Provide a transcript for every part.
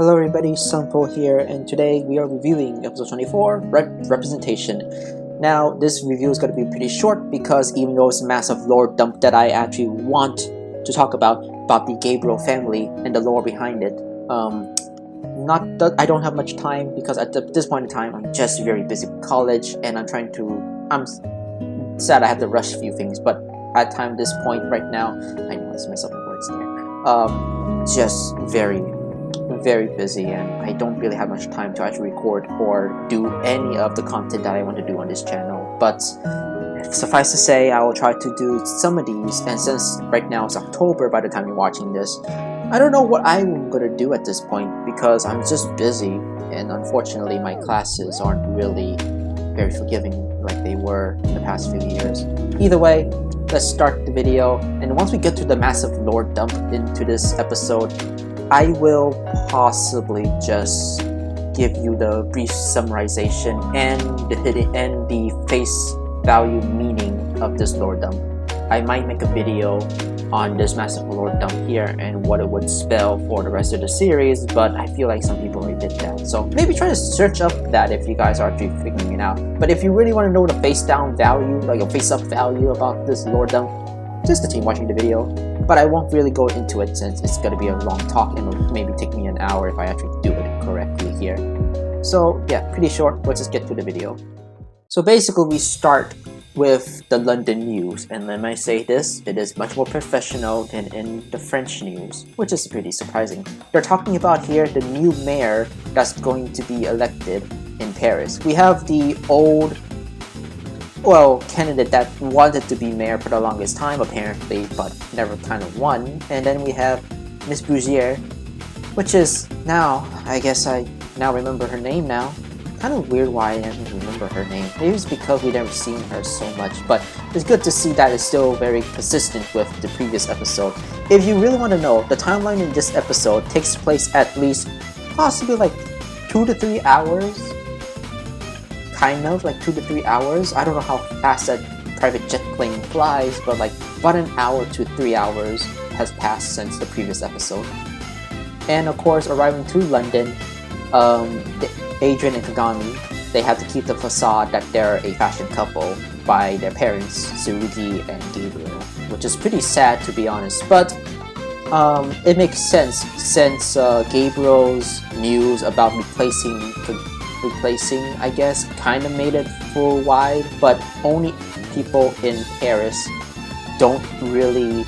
Hello everybody, Sunful here, and today we are reviewing episode 24, Representation. Now, this review is going to be pretty short because even though it's a massive lore dump that I actually want to talk about the Gabriel family and the lore behind it, I don't have much time because at this point in time I'm just very busy with college and I'm sad I have to rush a few things, but at this point right now, I know I messed up my words there, just very busy and I don't really have much time to actually record or do any of the content that I want to do on this channel, but suffice to say I will try to do some of these. And since right now it's October by the time you're watching this, I don't know what I'm gonna do at this point because I'm just busy and unfortunately my classes aren't really very forgiving like they were in the past few years. Either way, let's start the video, and once we get to the massive lore dump into this episode, I will possibly just give you the brief summarization and the face value meaning of this lore dump. I might make a video on this massive lore dump here and what it would spell for the rest of the series, but I feel like some people already did that. So maybe try to search up that if you guys are actually figuring it out. But if you really want to know the face down value, like a face up value about this lore dump, just continue watching the video. But I won't really go into it since it's going to be a long talk and it'll maybe take me an hour if I actually do it correctly here. So yeah, pretty short. Let's just get to the video. So basically we start with the London news, and let me say this, it is much more professional than in the French news, which is pretty surprising. They're talking about here the new mayor that's going to be elected in Paris. We have the old candidate that wanted to be mayor for the longest time apparently, but never kind of won. And then we have Miss Bougier, which is now, I guess I now remember her name now. Kind of weird why I didn't remember her name. Maybe it's because we've never seen her so much, but it's good to see that it's still very consistent with the previous episode. If you really want to know, the timeline in this episode takes place at least possibly like 2 to 3 hours. Kind of like 2 to 3 hours. I don't know how fast that private jet plane flies, but like about an hour to 3 hours has passed since the previous episode. And of course, arriving to London, Adrian and Kagami, they have to keep the facade that they're a fashion couple by their parents, Tsurugi and Gabriel, which is pretty sad to be honest, but it makes sense since Gabriel's news about replacing, I guess, kind of made it full wide, but only people in Paris don't really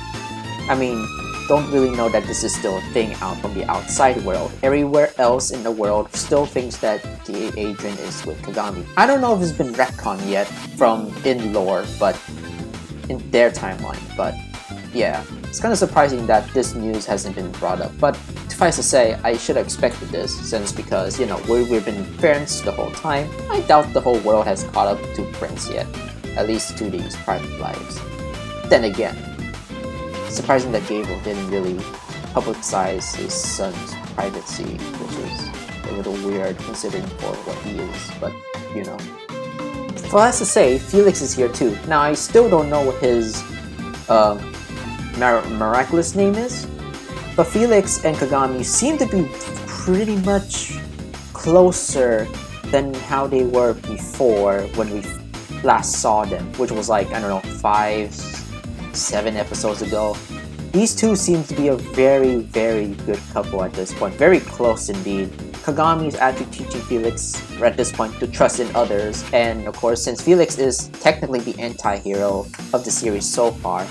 know that this is still a thing out from the outside world. Everywhere else in the world still thinks that Adrian is with Kagami. I don't know if it's been retconned yet from in lore, but in their timeline, but yeah. It's kind of surprising that this news hasn't been brought up, but suffice to say, I should have expected this because, you know, we've been friends the whole time. I doubt the whole world has caught up to friends yet, at least to these private lives. Then again, surprising that Gabriel didn't really publicize his son's privacy, which is a little weird considering for what he is, but you know. Suffice to say, Felix is here too. Now I still don't know what his miraculous name is, but Felix and Kagami seem to be pretty much closer than how they were before when we last saw them, which was like, I don't know, 5-7 episodes ago. These two seem to be a very good couple at this point, very close indeed. Kagami is actually teaching Felix at this point to trust in others, and of course since Felix is technically the anti-hero of the series so far,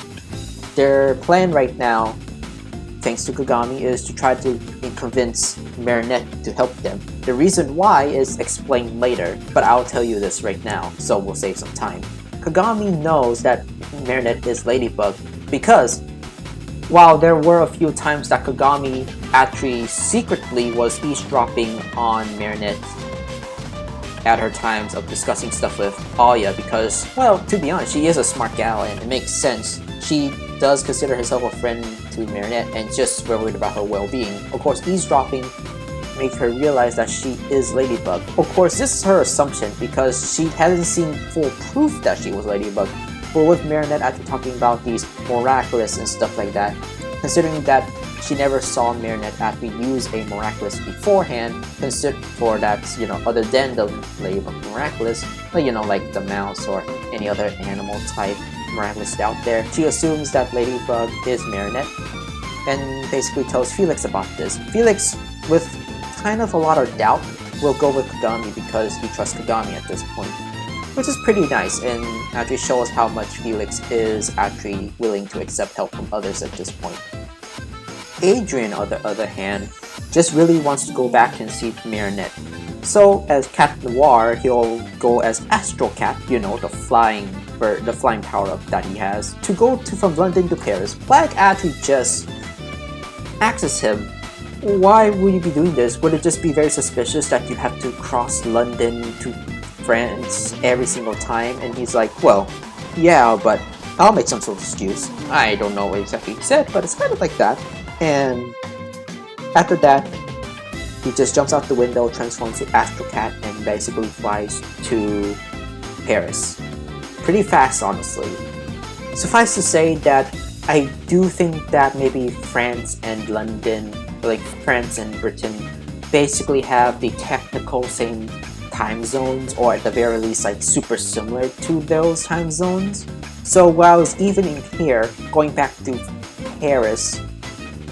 their plan right now, thanks to Kagami, is to try to convince Marinette to help them. The reason why is explained later, but I'll tell you this right now, so we'll save some time. Kagami knows that Marinette is Ladybug because while there were a few times that Kagami actually secretly was eavesdropping on Marinette at her times of discussing stuff with Aya because, well, to be honest, she is a smart gal and it makes sense. She does consider herself a friend to Marinette and just worried about her well-being. Of course, eavesdropping makes her realize that she is Ladybug. Of course, this is her assumption because she hasn't seen full proof that she was Ladybug. But with Marinette actually talking about these Miraculous and stuff like that, considering that she never saw Marinette actually use a Miraculous beforehand, considered for that, you know, other than the Ladybug Miraculous, like, you know, like the mouse or any other animal type Miraculous out there. She assumes that Ladybug is Marinette and basically tells Felix about this. Felix, with kind of a lot of doubt, will go with Kagami because he trusts Kagami at this point, which is pretty nice and actually shows how much Felix is actually willing to accept help from others at this point. Adrian, on the other hand, just really wants to go back and see Marinette. So, as Cat Noir, he'll go as Astral Cat, you know, the flying power-up that he has, to go from London to Paris. Flag actually just asks him, why would you be doing this? Would it just be very suspicious that you have to cross London to France every single time? And he's like, well, yeah, but I'll make some sort of excuse. I don't know what exactly he said, but it's kind of like that. And after that, he just jumps out the window, transforms to Astral Cat, and basically flies to Paris. Pretty fast, honestly. Suffice to say that I do think that maybe France and London, like France and Britain, basically have the technical same time zones, or at the very least like super similar to those time zones. So while it's even in here, going back to Paris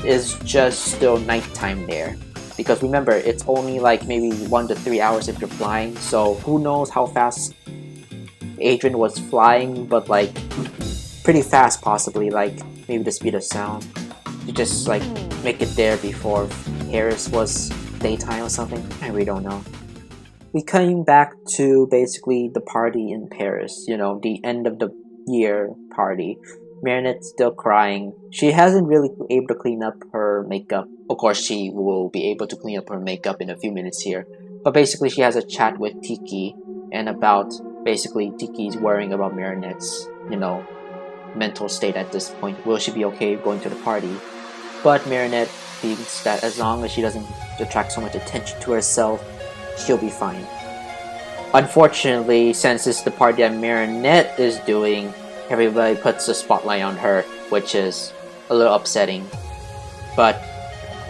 is just still nighttime there. Because remember, it's only like maybe 1 to 3 hours if you're flying, so who knows how fast Adrian was flying, but like pretty fast possibly, like maybe the speed of sound. You just like make it there before Paris was daytime or something. I really don't know. We came back to basically the party in Paris, you know, the end of the year party. Marinette's still crying. She hasn't really been able to clean up her makeup. Of course, she will be able to clean up her makeup in a few minutes here. But basically, she has a chat with Tiki, and about basically Tiki's worrying about Marinette's, you know, mental state at this point. Will she be okay going to the party? But Marinette thinks that as long as she doesn't attract so much attention to herself, she'll be fine. Unfortunately, since it's the party that Marinette is doing, everybody puts a spotlight on her, which is a little upsetting. But,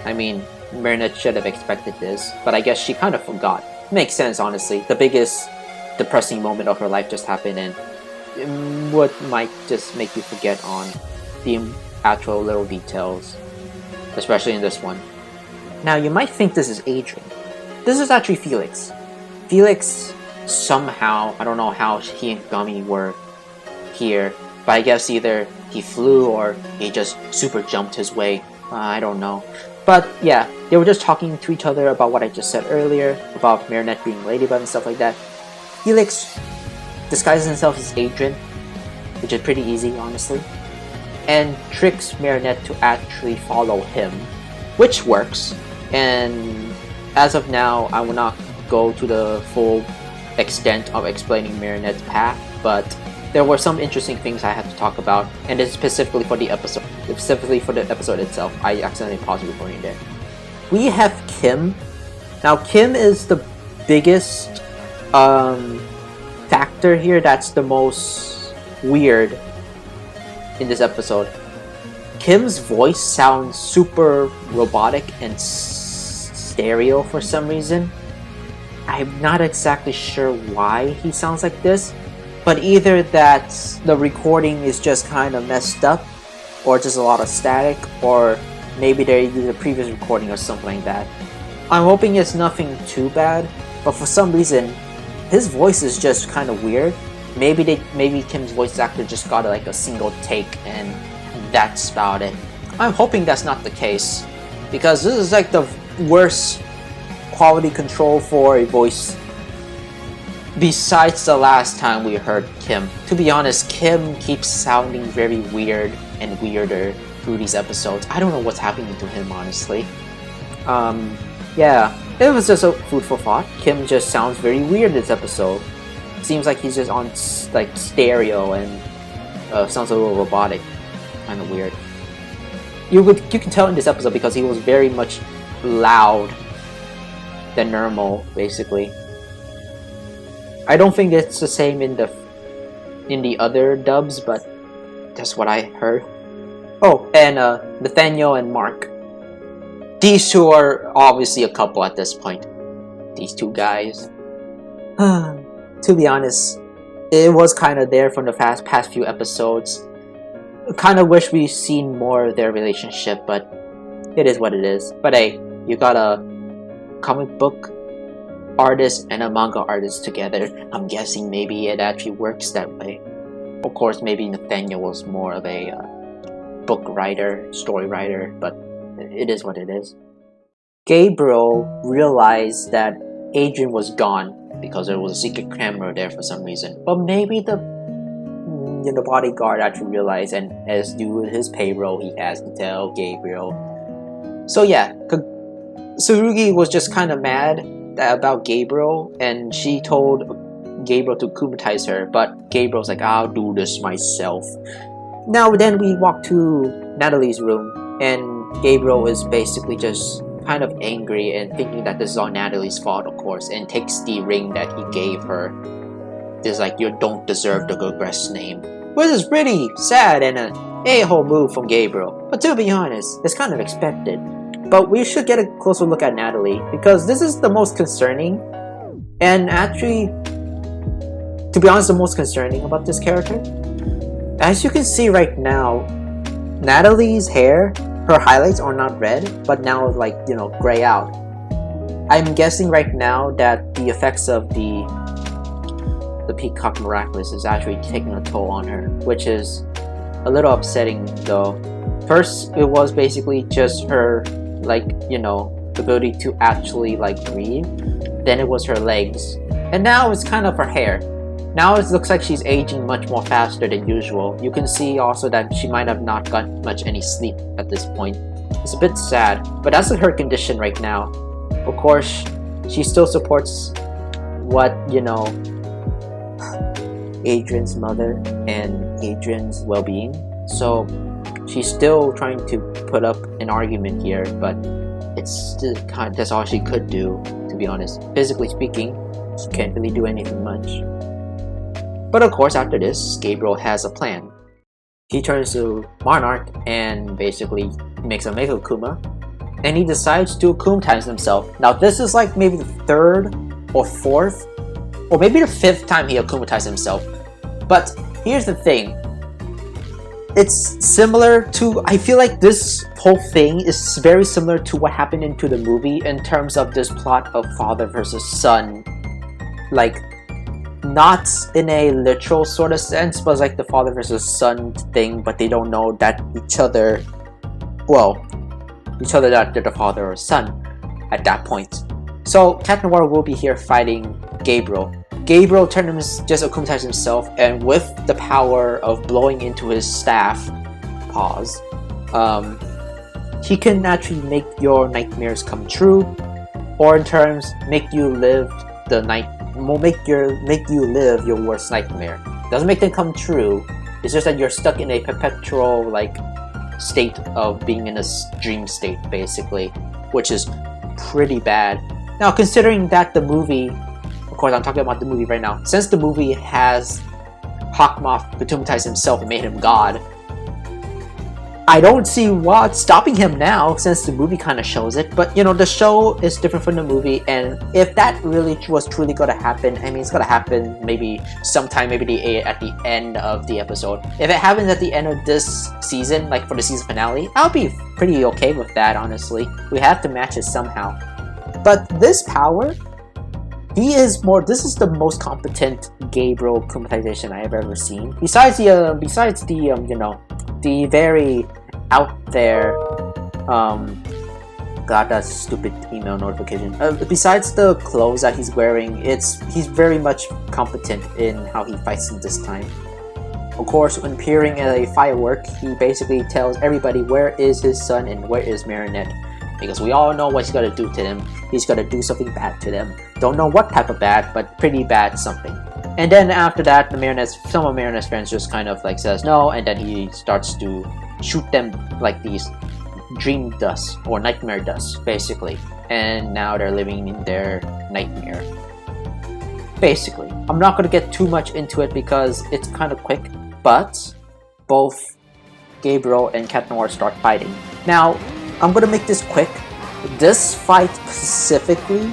I mean, Marinette should have expected this, but I guess she kind of forgot. Makes sense, honestly. The biggest depressing moment of her life just happened, and what might just make you forget on the actual little details, especially in this one. Now, you might think this is Adrian. This is actually Felix. Felix, somehow, I don't know how he and Gummy were here, but I guess either he flew or he just super jumped his way. I don't know. But yeah, they were just talking to each other about what I just said earlier, about Marinette being Ladybug and stuff like that. Felix disguises himself as Adrian, which is pretty easy, honestly, and tricks Marinette to actually follow him, which works. And as of now, I will not go to the full extent of explaining Marinette's path, but there were some interesting things I had to talk about, and it's specifically for the episode. Specifically for the episode itself, I accidentally paused the recording there. We have Kim. Now, Kim is the biggest factor here. That's the most weird in this episode. Kim's voice sounds super robotic and stereo for some reason. I'm not exactly sure why he sounds like this, but either that the recording is just kind of messed up, or just a lot of static, or maybe they did a previous recording or something like that. I'm hoping it's nothing too bad, but for some reason, his voice is just kind of weird. Maybe Kim's voice actor just got like a single take and that's about it. I'm hoping that's not the case, because this is like the worst quality control for a voice besides the last time we heard Kim. To be honest, Kim keeps sounding very weird and weirder through these episodes. I don't know what's happening to him, honestly. Yeah, it was just a food for thought. Kim just sounds very weird this episode. Seems like he's just on like stereo and sounds a little robotic. Kind of weird. You can tell in this episode because he was very much loud than normal, basically. I don't think it's the same in the other dubs, but that's what I heard. Oh, and Nathaniel and Mark. These two are obviously a couple at this point. These two guys. To be honest, it was kind of there from the past few episodes. Kind of wish we've seen more of their relationship, but it is what it is. But hey, you got a comic book artist and a manga artist together. I'm guessing maybe it actually works that way. Of course, maybe Nathaniel was more of a book writer, story writer, but it is what it is. Gabriel realized that Adrian was gone because there was a secret camera there for some reason. But maybe the bodyguard actually realized, and as due to his payroll, he has to tell Gabriel. So yeah, Tsurugi was just kind of mad about Gabriel, and she told Gabriel to kumatize her, but Gabriel's like, I'll do this myself. Now then we walk to Natalie's room, and Gabriel is basically just kind of angry and thinking that this is all Natalie's fault, of course, and takes the ring that he gave her. It's like, you don't deserve the Agreste name, which is pretty sad and an a-hole move from Gabriel. But to be honest, it's kind of expected. But we should get a closer look at Natalie, because this is the most concerning, and actually, to be honest, the most concerning about this character. As you can see right now, Natalie's hair, her highlights are not red, but now like, gray out. I'm guessing right now that the effects of the Peacock Miraculous is actually taking a toll on her, which is a little upsetting though. First, it was basically just her, ability to actually breathe. Then it was her legs, and now it's kind of her hair. Now it looks like she's aging much more faster than usual. You can see also that she might have not gotten much any sleep at this point. It's a bit sad, but that's her condition right now. Of course, she still supports what, Adrian's mother and Adrian's well-being. So she's still trying to put up an argument here, but it's still that's all she could do, to be honest. Physically speaking, she can't really do anything much. But of course, after this, Gabriel has a plan. He turns to Monarch and basically makes a Mega Kuma, and he decides to Kumatize himself. Now this is like maybe the third or fourth, or maybe the fifth time he akumatized himself. But here's the thing. It's similar to, I feel like this whole thing is very similar to what happened into the movie in terms of this plot of father versus son. Not in a literal sort of sense, but like the father versus son thing, but they don't know that each other that they're the father or son at that point. So Cat Noir will be here fighting Gabriel. Gabriel just akumatized himself, and with the power of blowing into his staff, he can actually make your nightmares come true, or in terms, make you live your worst nightmare. Doesn't make them come true. It's just that you're stuck in a perpetual state of being in a dream state, basically, which is pretty bad. Now, considering that the movie, of course, I'm talking about the movie right now. Since the movie has Hawkmoth akumatized himself and made him God, I don't see what's stopping him now, since the movie kind of shows it. But the show is different from the movie, and if that really was truly going to happen, I mean, it's going to happen maybe sometime, maybe at the end of the episode. If it happens at the end of this season, like for the season finale, I'll be pretty okay with that, honestly. We have to match it somehow. But this power, this is the most competent Gabriel akumatization I have ever seen. Besides the very out there, God, that's a stupid email notification. Besides the clothes that he's wearing, he's very much competent in how he fights in this time. Of course, when appearing at a firework, he basically tells everybody where is his son and where is Marinette. Because we all know what he's gonna do to them. He's gonna do something bad to them. Don't know what type of bad, but pretty bad something. And then after that, some of Marinette's friends just kind of says no, and then he starts to shoot them like these dream dust or nightmare dust, basically. And now they're living in their nightmare. Basically, I'm not gonna get too much into it because it's kind of quick, but both Gabriel and Cat Noir start fighting. Now, I'm gonna make this quick this fight specifically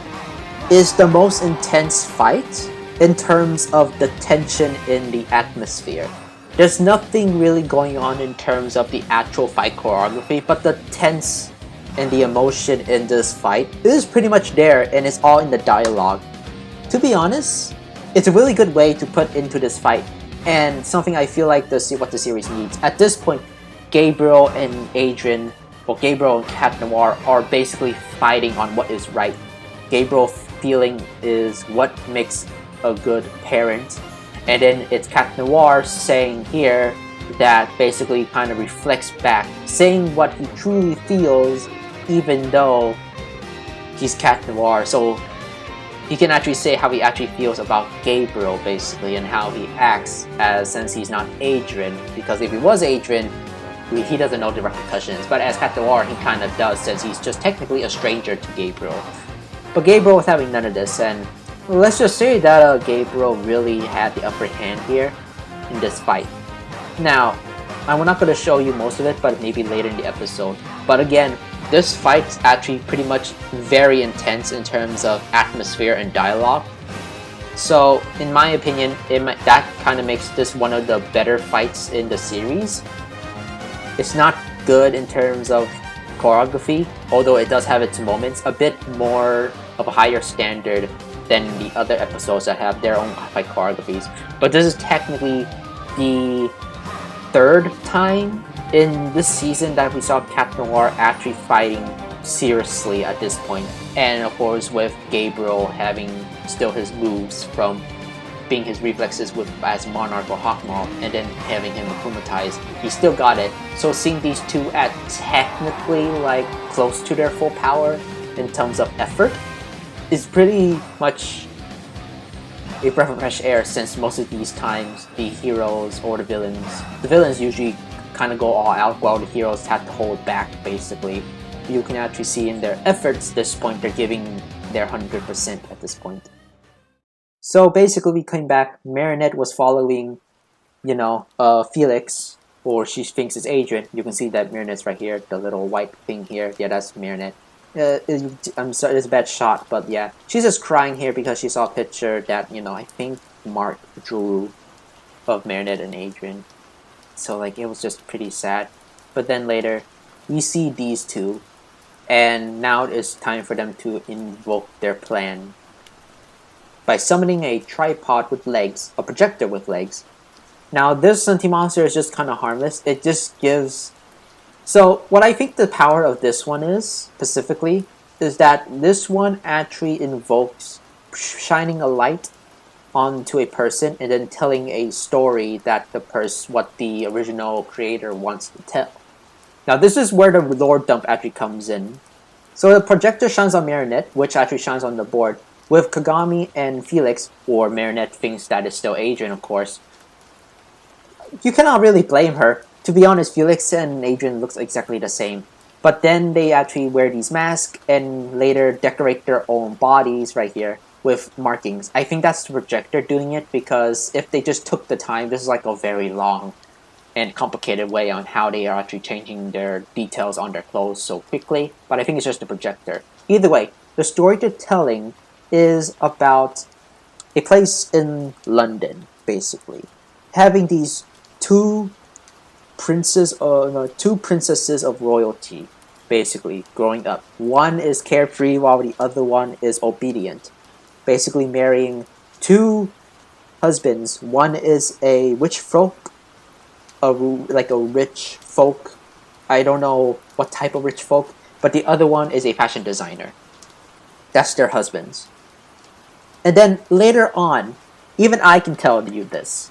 is the most intense fight in terms of the tension in the atmosphere. There's nothing really going on in terms of the actual fight choreography, but the tense and the emotion in this fight is pretty much there, and it's all in the dialogue. To be honest, it's a really good way to put into this fight, and something I feel like what the series needs. At this point, Gabriel and Adrien, or Gabriel and Cat Noir, are basically fighting on what is right. Gabriel feeling is what makes a good parent, and then it's Cat Noir saying here that basically kind of reflects back, saying what he truly feels even though he's Cat Noir. So he can actually say how he actually feels about Gabriel basically, and how he acts since he's not Adrien, because if he was Adrien, he doesn't know the repercussions, but as Cat Noir he kind of does, since he's just technically a stranger to Gabriel. But Gabriel was having none of this, and let's just say that Gabriel really had the upper hand here in this fight. Now, I'm not going to show you most of it, but maybe later in the episode. But again, this fight's actually pretty much very intense in terms of atmosphere and dialogue. So, in my opinion, that kind of makes this one of the better fights in the series. It's not good in terms of choreography, although it does have its moments, a bit more of a higher standard than the other episodes that have their own fight choreographies. But this is technically the third time in this season that we saw Cat Noir actually fighting seriously at this point. And of course with Gabriel having still his moves from being his reflexes as Monarch or Hawkmoth, and then having him akumatized, he still got it. So seeing these two at technically like close to their full power in terms of effort is pretty much a breath of fresh air, since most of these times the heroes or the villains usually kind of go all out while the heroes have to hold back basically. You can actually see in their efforts at this point they're giving their 100% at this point. So basically we came back, Marinette was following, Felix, or she thinks it's Adrien. You can see that Marinette's right here, the little white thing here. Yeah, that's Marinette. I'm sorry, it's a bad shot, but yeah. She's just crying here because she saw a picture that, I think Mark drew of Marinette and Adrien. So, like, it was just pretty sad. But then later, we see these two, and now it's time for them to invoke their plan by summoning a tripod with legs, a projector with legs. Now, this Sentimonster is just kind of harmless. It just gives... So, what I think the power of this one is, specifically, is that this one actually invokes shining a light onto a person and then telling a story that what the original creator wants to tell. Now, this is where the lore dump actually comes in. So, the projector shines on Marinette, which actually shines on the board, with Kagami and Felix, or Marinette thinks that it's still Adrien, of course. You cannot really blame her. To be honest, Felix and Adrien looks exactly the same. But then they actually wear these masks and later decorate their own bodies right here with markings. I think that's the projector doing it, because if they just took the time, this is like a very long and complicated way on how they are actually changing their details on their clothes so quickly. But I think it's just the projector. Either way, the story they're telling is about a place in London, basically. Having these two princesses of royalty, basically, growing up. One is carefree while the other one is obedient. Basically marrying two husbands. One is a witch folk, like a rich folk. I don't know what type of rich folk, but the other one is a fashion designer. That's their husbands. And then later on, even I can tell you this,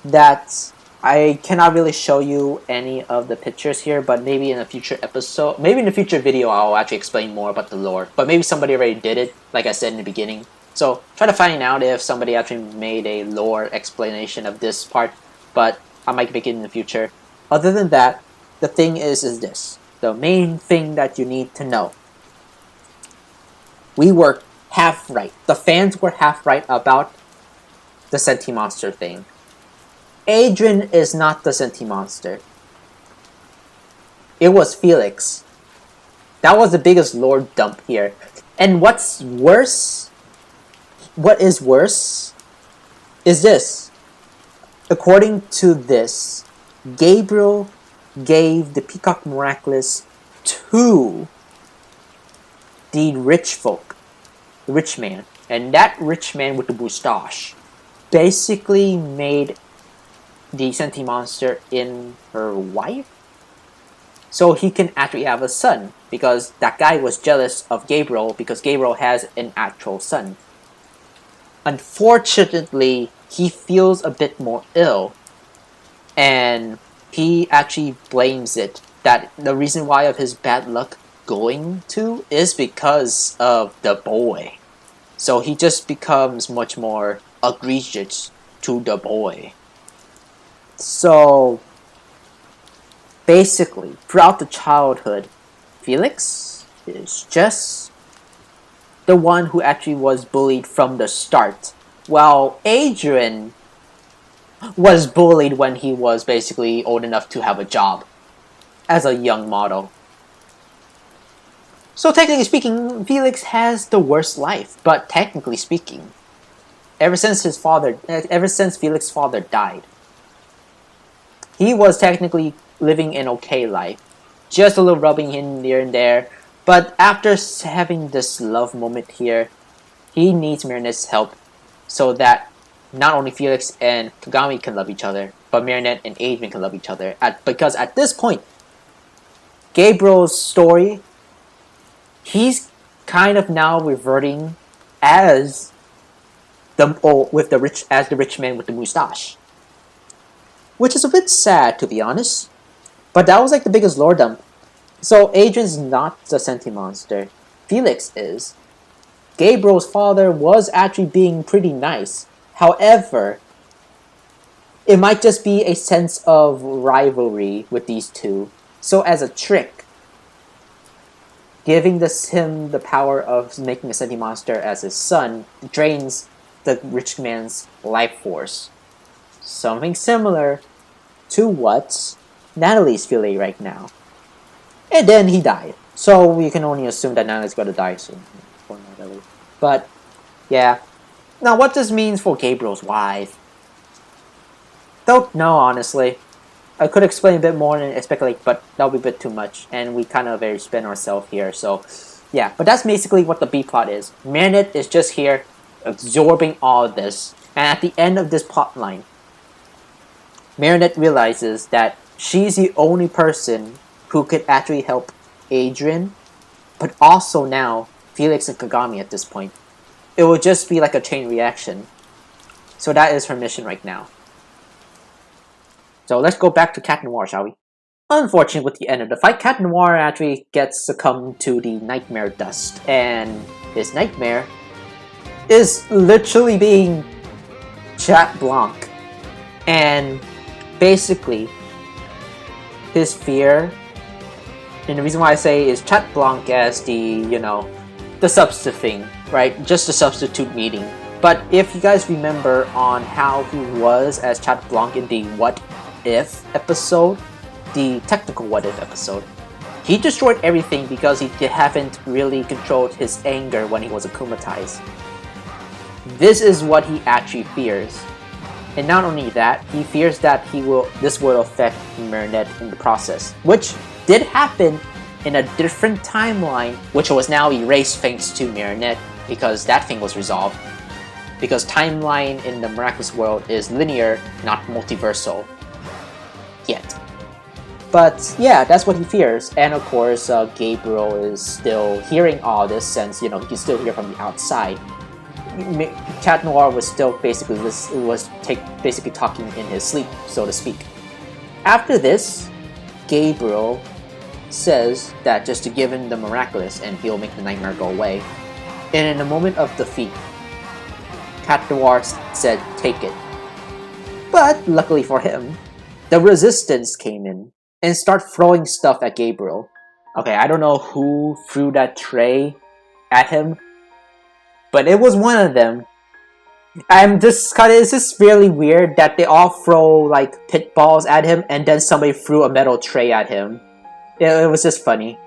that I cannot really show you any of the pictures here, but maybe in a future episode, maybe in a future video, I'll actually explain more about the lore. But maybe somebody already did it, like I said in the beginning. So try to find out if somebody actually made a lore explanation of this part, but I might make it in the future. Other than that, the thing is this. The main thing that you need to know. We were half right. The fans were half right about the Sentimonster thing. Adrien is not the Sentimonster. It was Felix. That was the biggest lore dump here. And what is worse is this. According to this, Gabriel gave the Peacock Miraculous to the rich folk, the rich man. And that rich man with the moustache basically made the sentient monster in her wife, so he can actually have a son, because that guy was jealous of Gabriel because Gabriel has an actual son. Unfortunately, he feels a bit more ill, and he actually blames it that the reason why of his bad luck going to is because of the boy. So he just becomes much more egregious to the boy. So basically, throughout the childhood, Felix is just the one who actually was bullied from the start, while Adrian was bullied when he was basically old enough to have a job as a young model. So technically speaking, Felix has the worst life, but technically speaking, ever since Felix's father died, he was technically living an okay life, just a little rubbing in here and there, but after having this love moment here, he needs Marinette's help so that not only Felix and Kagami can love each other, but Marinette and Adrian can love each other. Because at this point, Gabriel's story, he's kind of now reverting as the rich man with the moustache, which is a bit sad, to be honest. But that was like the biggest lore dump. So Adrian's not the sentient monster. Felix is. Gabriel's father was actually being pretty nice. However, it might just be a sense of rivalry with these two. So as a trick, giving him the power of making a sentient monster as his son drains the rich man's life force. Something similar to what Natalie's feeling right now. And then he died. So we can only assume that Natalie's gonna die soon. For Natalie. But, yeah. Now what this means for Gabriel's wife, don't know, honestly. I could explain a bit more and speculate, but that would be a bit too much. And we kind of very spin ourselves here, so yeah. But that's basically what the B-plot is. Marinette is just here, absorbing all of this. And at the end of this plot line, Marinette realizes that she's the only person who could actually help Adrian, but also now Felix and Kagami at this point. It will just be like a chain reaction. So that is her mission right now. So let's go back to Cat Noir, shall we? Unfortunately, with the end of the fight, Cat Noir actually gets succumbed to the nightmare dust, and his nightmare is literally being Chat Blanc. And basically, his fear, and the reason why I say is Chat Blanc as the, the substitute thing, right? Just a substitute meeting. But if you guys remember on how he was as Chat Blanc in the What If episode, the technical What If episode, he destroyed everything because he haven't really controlled his anger when he was akumatized. This is what he actually fears. And not only that, he fears that this will affect Marinette in the process, which did happen in a different timeline, which was now erased thanks to Marinette, because that thing was resolved. Because timeline in the Miraculous world is linear, not multiversal. Yet. But yeah, that's what he fears. And of course, Gabriel is still hearing all this, since he can still hear from the outside. Cat Noir was still basically talking in his sleep, so to speak. After this, Gabriel says that just to give him the Miraculous and he'll make the nightmare go away. And in a moment of defeat, Cat Noir said, "Take it." But luckily for him, the Resistance came in and start throwing stuff at Gabriel. Okay, I don't know who threw that tray at him, but it was one of them. It's just really weird that they all throw like pit balls at him and then somebody threw a metal tray at him. It was just funny.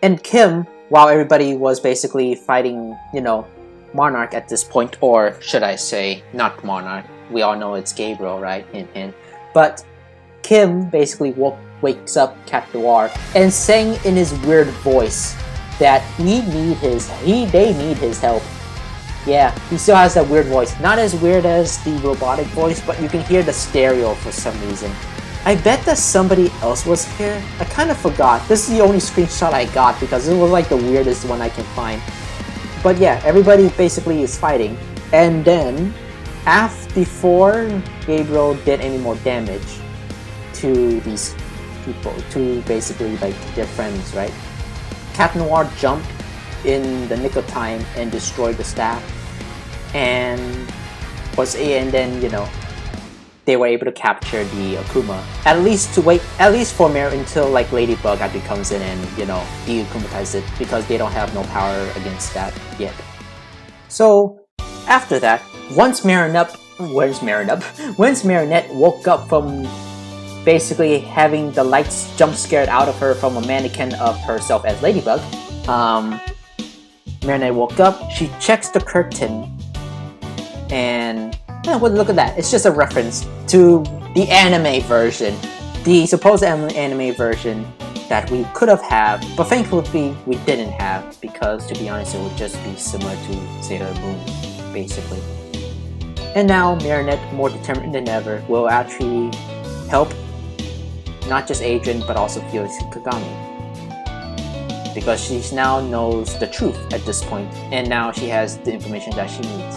And Kim, while everybody was basically fighting, you know, Monarch at this point, or should I say, not Monarch. We all know it's Gabriel, right? Hint, hint. But Kim basically wakes up Cat Noir and sang in his weird voice that they need his help. Yeah, he still has that weird voice. Not as weird as the robotic voice, but you can hear the stereo for some reason. I bet that somebody else was here. I kind of forgot. This is the only screenshot I got because it was like the weirdest one I can find. But yeah, everybody basically is fighting. And then, before Gabriel did any more damage to these people, to basically like their friends, right? Cat Noir jumped in the nick of time and destroyed the staff. And then, you know, they were able to capture the Akuma. At least for until like Ladybug actually comes in and, you know, de-Akumatizes it, because they don't have no power against that yet. So after that, once Marinette woke up from basically having the lights jump scared out of her from a mannequin of herself as Ladybug, Marinette woke up, she checks the curtain, and yeah, well, look at that. It's just a reference to the anime version. The supposed anime version that we could have had, but thankfully we didn't have, because to be honest it would just be similar to Sailor Moon, basically. And now Marinette, more determined than ever, will actually help not just Adrian but also Felix and Kagami. Because she now knows the truth at this point, and now she has the information that she needs.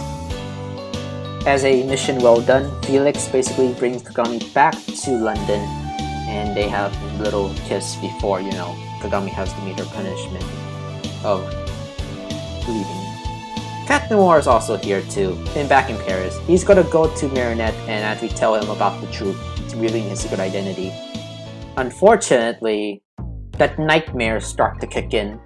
As a mission well done, Felix basically brings Kagami back to London, and they have a little kiss before, you know, Kagami has to meet her punishment of leaving. Cat Noir is also here too, and back in Paris. He's gonna go to Marinette and actually tell him about the truth, revealing his secret identity. Unfortunately, that nightmares start to kick in.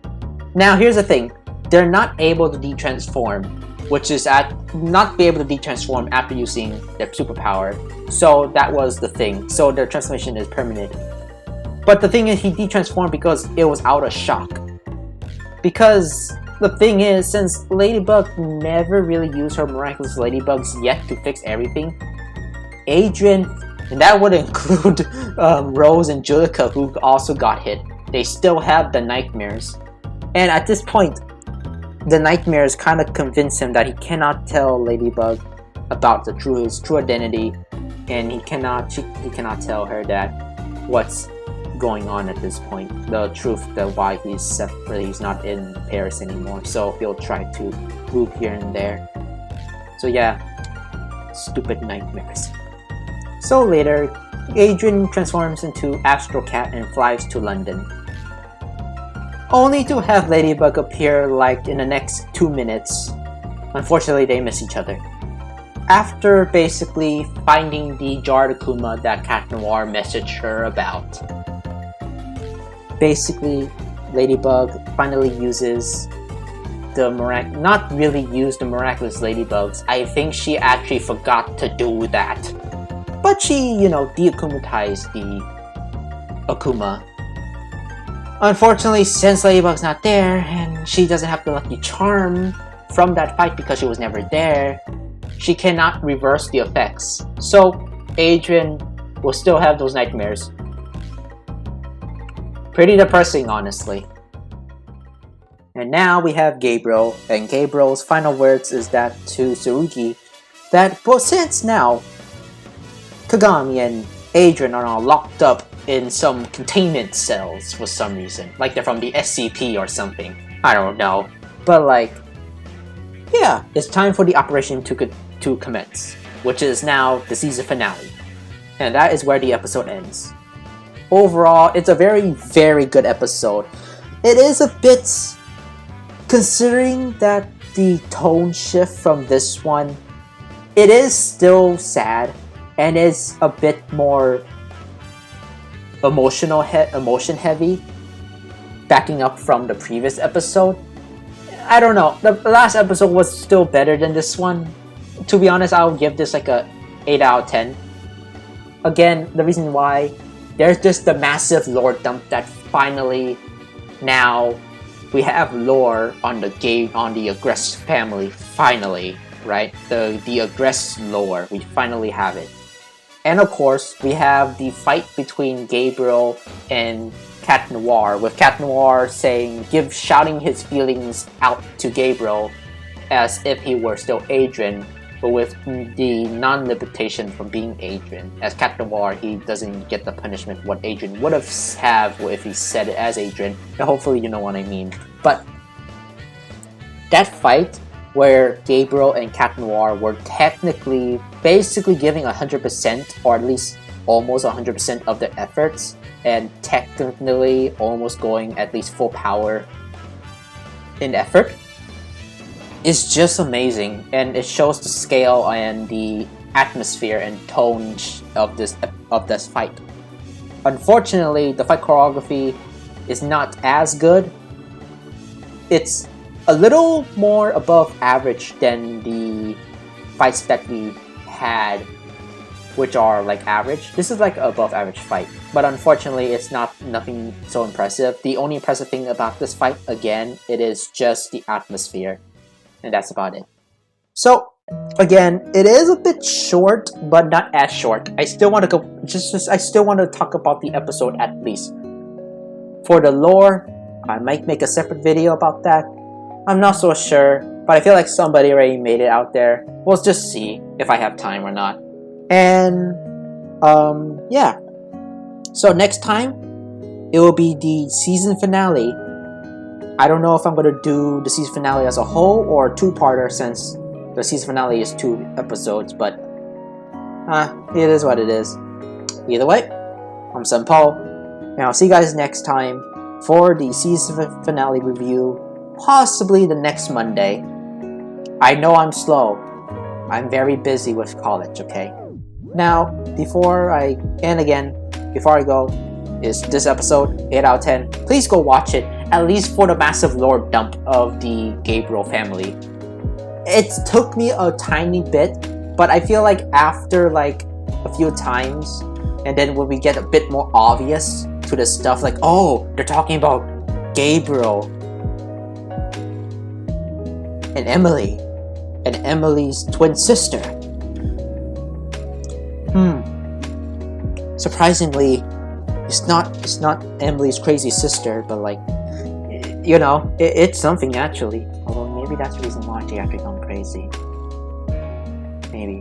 Now here's the thing, they're not able to de-transform, which is not be able to de-transform after using their superpower. So that was the thing. So their transformation is permanent. But the thing is, he de-transformed because it was out of shock. Because the thing is, since Ladybug never really used her Miraculous Ladybugs yet to fix everything, Adrian, and that would include Rose and Julica, who also got hit, they still have the nightmares. And at this point, the nightmares kind of convince him that he cannot tell Ladybug about his true identity, and he cannot tell her that what's going on at this point, the truth, that why he's separate, he's not in Paris anymore. So he'll try to move here and there. So yeah, stupid nightmares. So later, Adrian transforms into Astro Cat and flies to London, only to have Ladybug appear like in the next 2 minutes. Unfortunately, they miss each other. After basically finding the jarred Akuma that Cat Noir messaged her about, basically Ladybug finally uses the not really use the Miraculous Ladybugs. I think she actually forgot to do that. But she, you know, de-Akumatized the Akuma. Unfortunately, since Ladybug's not there, and she doesn't have the lucky charm from that fight because she was never there, she cannot reverse the effects. So Adrian will still have those nightmares. Pretty depressing, honestly. And now we have Gabriel, and Gabriel's final words is that to Tsurugi that, well, since now Kagami and Adrian are all locked up in some containment cells for some reason, like they're from the SCP or something, I don't know, but like, yeah, it's time for the operation to commence, which is now the season finale, and that is where the episode ends. Overall, it's a very, very good episode. It is a bit, considering that the tone shift from this one, it is still sad and is a bit more emotion heavy, backing up from the previous episode. I don't know, the last episode was still better than this one. To be honest, I'll give this like a 8 out of 10. Again, the reason why, there's just the massive lore dump that finally now we have lore on the Agreste family finally, right? The Agreste lore, we finally have it. And of course, we have the fight between Gabriel and Cat Noir, with Cat Noir shouting his feelings out to Gabriel as if he were still Adrian, but with the non-limitation from being Adrian. As Cat Noir, he doesn't get the punishment what Adrian would have if he said it as Adrian, and hopefully you know what I mean. But that fight where Gabriel and Cat Noir were technically basically giving 100%, or at least almost 100% of their efforts, and technically almost going at least full power in effort, is just amazing, and it shows the scale and the atmosphere and tone of this fight. Unfortunately, the fight choreography is not as good. It's a little more above average than the fights that we had, which are like average. This is like an above average fight, but unfortunately it's nothing so impressive. The only impressive thing about this fight, again, it is just the atmosphere, and that's about it. So again, it is a bit short, but not as short. I still want to I still want to talk about the episode at least. For the lore, I might make a separate video about that. I'm not so sure, but I feel like somebody already made it out there. We'll just see if I have time or not. And yeah. So next time, it will be the season finale. I don't know if I'm gonna do the season finale as a whole or a two-parter, since the season finale is 2 episodes, but it is what it is. Either way, I'm Paul, and I'll see you guys next time for the season finale review, possibly the next Monday. I know I'm slow. I'm very busy with college, okay? Now, before I go, is this episode 8 out of 10. Please go watch it, at least for the massive lore dump of the Gabriel family. It took me a tiny bit, but I feel like after like a few times, and then when we get a bit more obvious to the stuff, like, oh, they're talking about Gabriel and Emily, and Emily's twin sister. Surprisingly, it's not Emily's crazy sister, but like, you know, it's something actually. Although maybe that's the reason why she actually gone crazy. Maybe.